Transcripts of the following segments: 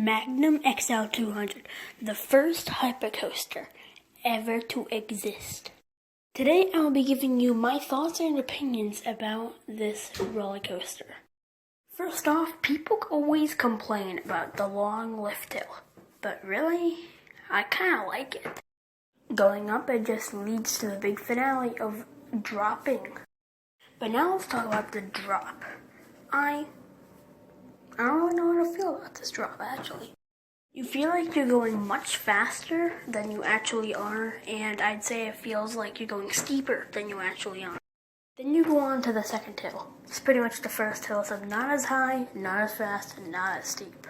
Magnum XL-200, the first hypercoaster ever to exist. Today I will be giving you my thoughts and opinions about this roller coaster. First off, people always complain about the long lift hill, but really, I kind of like it. Going up, it just leads to the big finale of dropping. But now let's talk about the drop. I don't really know how to feel about this drop, actually. You feel like you're going much faster than you actually are, and I'd say it feels like you're going steeper than you actually are. Then you go on to the second hill. It's pretty much the first hill, so not as high, not as fast, and not as steep.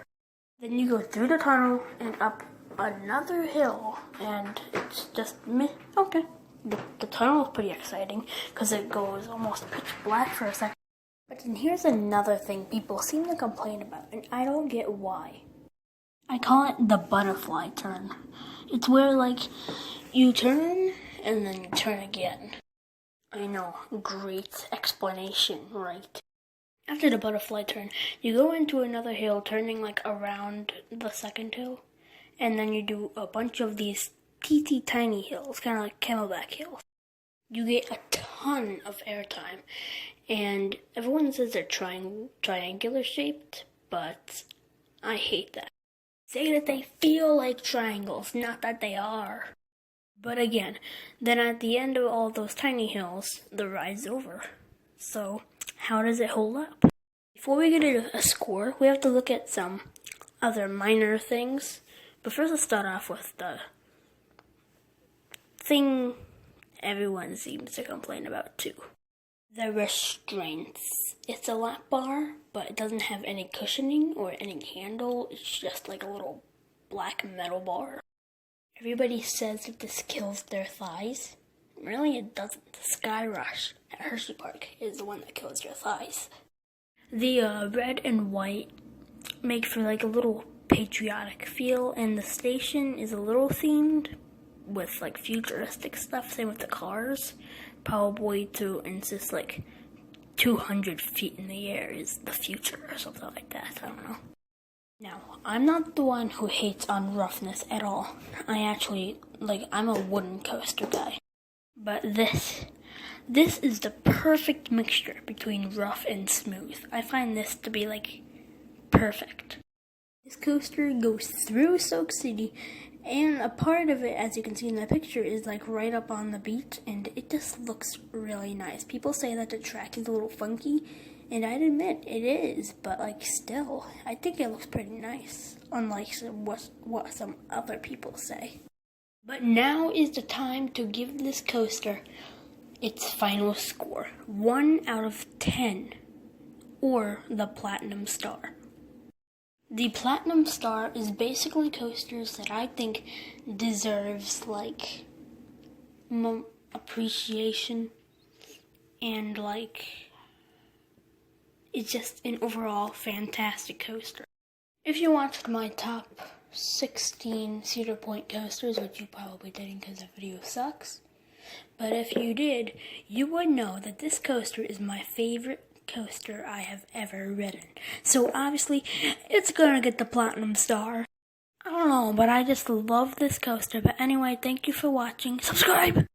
Then you go through the tunnel and up another hill, and it's just meh. Okay. The tunnel is pretty exciting because it goes almost pitch black for a second. But then here's another thing people seem to complain about, and I don't get why. I call it the butterfly turn. It's where, you turn and then you turn again. I know, great explanation, right? After the butterfly turn, you go into another hill, turning, around the second hill. And then you do a bunch of these teeny tiny hills, kind of like camelback hills. You get a ton of airtime. And everyone says they're triangular shaped, but I hate that. Say that they feel like triangles, not that they are. But again, then at the end of all those tiny hills, the ride's over. So, how does it hold up? Before we get into a score, we have to look at some other minor things. But first, let's start off with the thing everyone seems to complain about too. The restraints. It's a lap bar, but it doesn't have any cushioning or any handle. It's just like a little black metal bar. Everybody says that this kills their thighs. Really, it doesn't. The Sky Rush at Hershey Park is the one that kills your thighs. The red and white make for a little patriotic feel, and the station is a little themed with futuristic stuff. Same with the cars. Probably to insist 200 feet in the air is the future or something like that. I don't know. Now, I'm not the one who hates on roughness at all. I actually, I'm a wooden coaster guy. But this is the perfect mixture between rough and smooth. I find this to be perfect. This coaster goes through Soak City, and a part of it, as you can see in the picture, is right up on the beach, and it just looks really nice. People say that the track is a little funky, and I'd admit it is, but still, I think it looks pretty nice, unlike what some other people say. But now is the time to give this coaster its final score, 1 out of 10, or the Platinum Star. The Platinum Star is basically coasters that I think deserves, appreciation, and, it's just an overall fantastic coaster. If you watched my top 16 Cedar Point coasters, which you probably didn't because the video sucks, but if you did, you would know that this coaster is my favorite coaster I have ever ridden. So obviously, it's gonna get the Platinum Star. I don't know, but I just love this coaster. But anyway, thank you for watching. Subscribe!